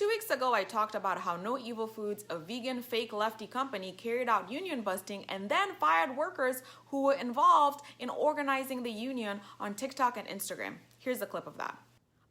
2 weeks ago, I talked about how No Evil Foods, a vegan fake lefty company, carried out union busting and then fired workers who were involved in organizing the union on TikTok and Instagram. Here's a clip of that.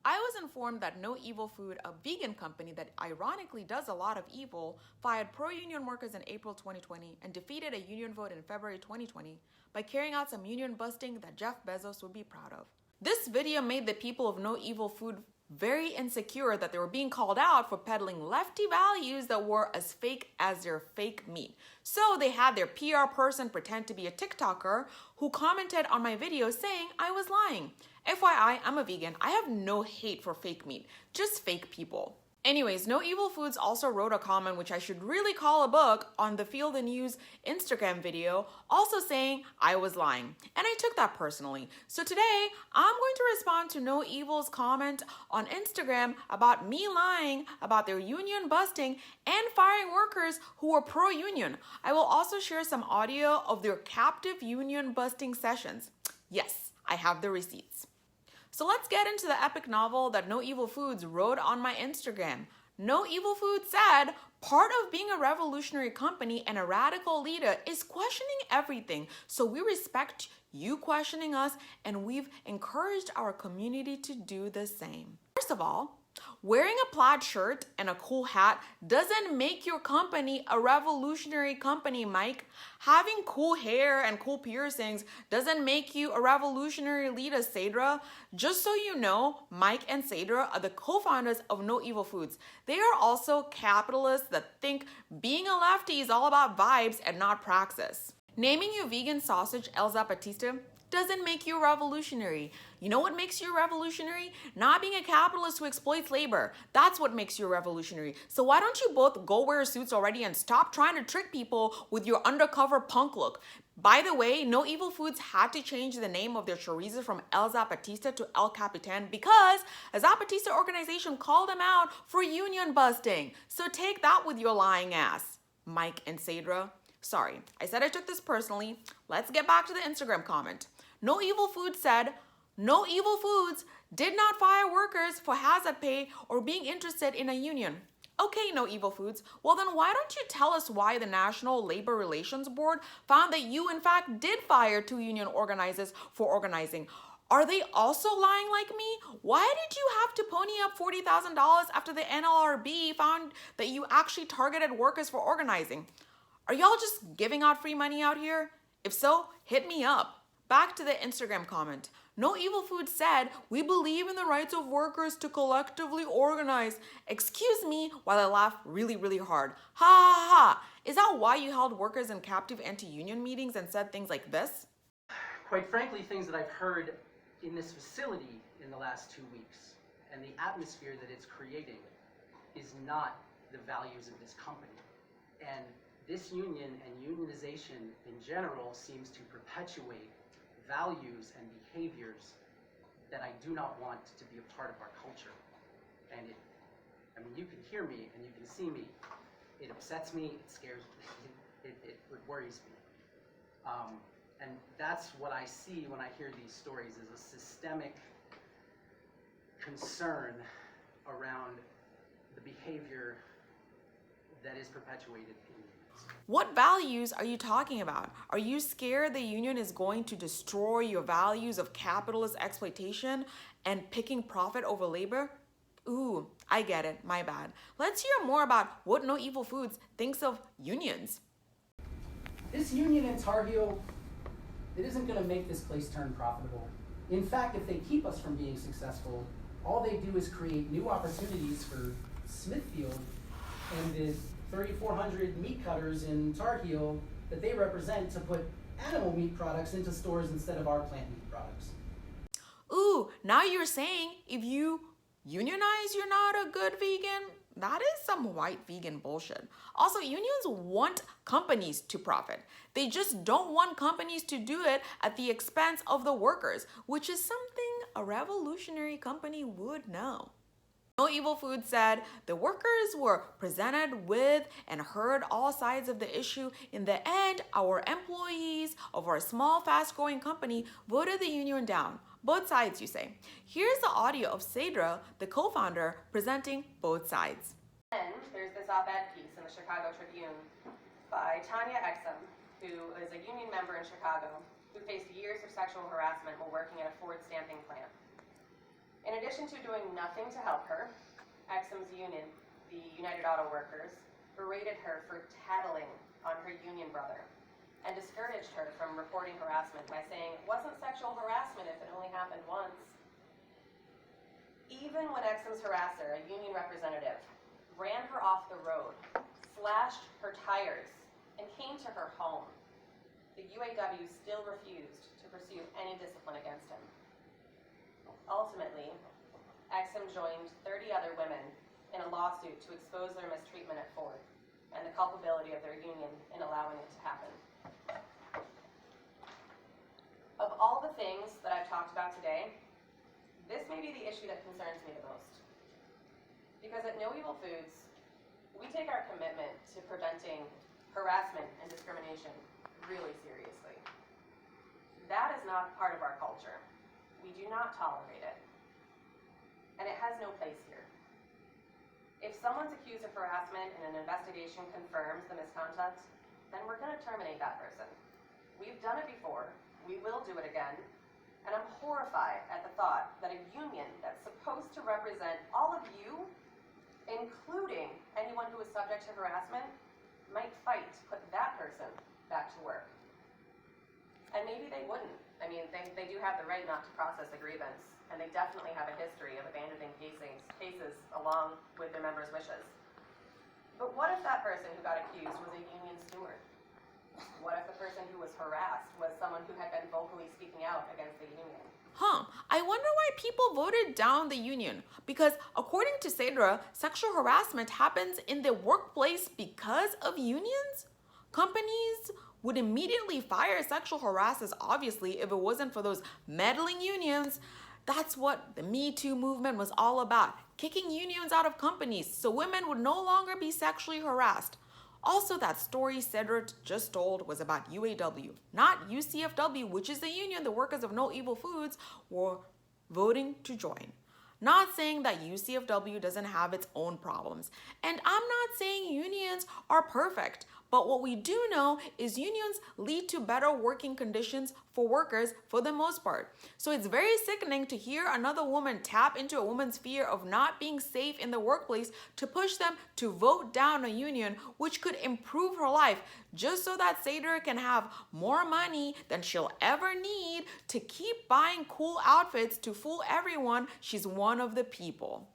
I was informed that No Evil Food, a vegan company that ironically does a lot of evil, fired pro-union workers in April 2020 and defeated a union vote in February 2020 by carrying out some union busting that Jeff Bezos would be proud of. This video made the people of No Evil Food very insecure that they were being called out for peddling lefty values that were as fake as their fake meat. So they had their PR person pretend to be a TikToker who commented on my video saying I was lying. FYI, I'm a vegan. I have no hate for fake meat, just fake people. Anyways, No Evil Foods also wrote a comment, which I should really call a book, on the Feel the News Instagram video, also saying I was lying. And I took that personally. So today, I'm going to respond to No Evil's comment on Instagram about me lying about their union busting and firing workers who were pro-union. I will also share some audio of their captive union busting sessions. Yes, I have the receipts. So let's get into the epic novel that No Evil Foods wrote on my Instagram. No Evil Foods said, part of being a revolutionary company and a radical leader is questioning everything. So we respect you questioning us, and we've encouraged our community to do the same. First of all, wearing a plaid shirt and a cool hat doesn't make your company a revolutionary company, Mike. Having cool hair and cool piercings doesn't make you a revolutionary leader, Saidra. Just so you know, Mike and Saidra are the co-founders of No Evil Foods. They are also capitalists that think being a lefty is all about vibes and not praxis. Naming your vegan sausage El Zapatista doesn't make you revolutionary. You know what makes you revolutionary? Not being a capitalist who exploits labor. That's what makes you revolutionary. So why don't you both go wear suits already and stop trying to trick people with your undercover punk look? By the way, No Evil Foods had to change the name of their chorizo from El Zapatista to El Capitan because a Zapatista organization called them out for union busting. So take that with your lying ass, Mike and Saidra. Sorry, I said I took this personally. Let's get back to the Instagram comment. No Evil Foods said, No Evil Foods did not fire workers for hazard pay or being interested in a union. Okay, No Evil Foods. Well, then why don't you tell us why the National Labor Relations Board found that you, in fact, did fire 2 union organizers for organizing? Are they also lying like me? Why did you have to pony up $40,000 after the NLRB found that you actually targeted workers for organizing? Are y'all just giving out free money out here? If so, hit me up. Back to the Instagram comment. No Evil Food said, we believe in the rights of workers to collectively organize. Excuse me while I laugh really, really hard. Ha ha ha. Is that why you held workers in captive anti-union meetings and said things like this? Quite frankly, things that I've heard in this facility in the last 2 weeks and the atmosphere that it's creating is not the values of this company. And this union and unionization in general seems to perpetuate values and behaviors that I do not want to be a part of our culture. And you can hear me and you can see me. It upsets me, it scares me, it worries me. And that's what I see when I hear these stories, is a systemic concern around the behavior that is perpetuated in unions. What values are you talking about? Are you scared the union is going to destroy your values of capitalist exploitation and picking profit over labor? Ooh, I get it, my bad. Let's hear more about what No Evil Foods thinks of unions. This union in Tar Heel, it isn't going to make this place turn profitable. In fact, if they keep us from being successful, all they do is create new opportunities for Smithfield and the 3,400 meat cutters in Tar Heel that they represent to put animal meat products into stores instead of our plant meat products. Ooh, now you're saying if you unionize, you're not a good vegan? That is some white vegan bullshit. Also, unions want companies to profit. They just don't want companies to do it at the expense of the workers, which is something a revolutionary company would know. No Evil Foods said the workers were presented with and heard all sides of the issue. In the end, our employees of our small, fast-growing company voted the union down. Both sides, you say. Here's the audio of Saidra, the co-founder, presenting both sides. Then there's this op-ed piece in the Chicago Tribune by Tanya Exum, who is a union member in Chicago, who faced years of sexual harassment while working at a Ford stamping plant. In addition to doing nothing to help her, Exum's union, the United Auto Workers, berated her for tattling on her union brother and discouraged her from reporting harassment by saying it wasn't sexual harassment if it only happened once. Even when Exum's harasser, a union representative, ran her off the road, slashed her tires, and came to her home, the UAW still refused to pursue any discipline against him. Ultimately, Exum joined 30 other women in a lawsuit to expose their mistreatment at Ford and the culpability of their union in allowing it to happen. Of all the things that I've talked about today, this may be the issue that concerns me the most. Because at No Evil Foods, we take our commitment to preventing harassment and discrimination really seriously. That is not part of our culture. We do not tolerate it. And it has no place here. If someone's accused of harassment and an investigation confirms the misconduct, then we're going to terminate that person. We've done it before. We will do it again. And I'm horrified at the thought that a union that's supposed to represent all of you, including anyone who is subject to harassment, might fight to put that person back to work. And maybe they wouldn't. I mean, they do have the right not to process a grievance, and they definitely have a history of abandoning cases along with their members' wishes. But what if that person who got accused was a union steward? What if the person who was harassed was someone who had been vocally speaking out against the union? I wonder why people voted down the union. Because according to Cedra, sexual harassment happens in the workplace because of unions? Companies would immediately fire sexual harassers, obviously, if it wasn't for those meddling unions. That's what the Me Too movement was all about, kicking unions out of companies so women would no longer be sexually harassed. Also, that story Cedric just told was about UAW, not UCFW, which is the union the workers of No Evil Foods were voting to join. Not saying that UCFW doesn't have its own problems. And I'm not saying unions are perfect, but what we do know is unions lead to better working conditions for workers for the most part. So it's very sickening to hear another woman tap into a woman's fear of not being safe in the workplace to push them to vote down a union, which could improve her life, just so that Seder can have more money than she'll ever need to keep buying cool outfits to fool everyone she's one of the people.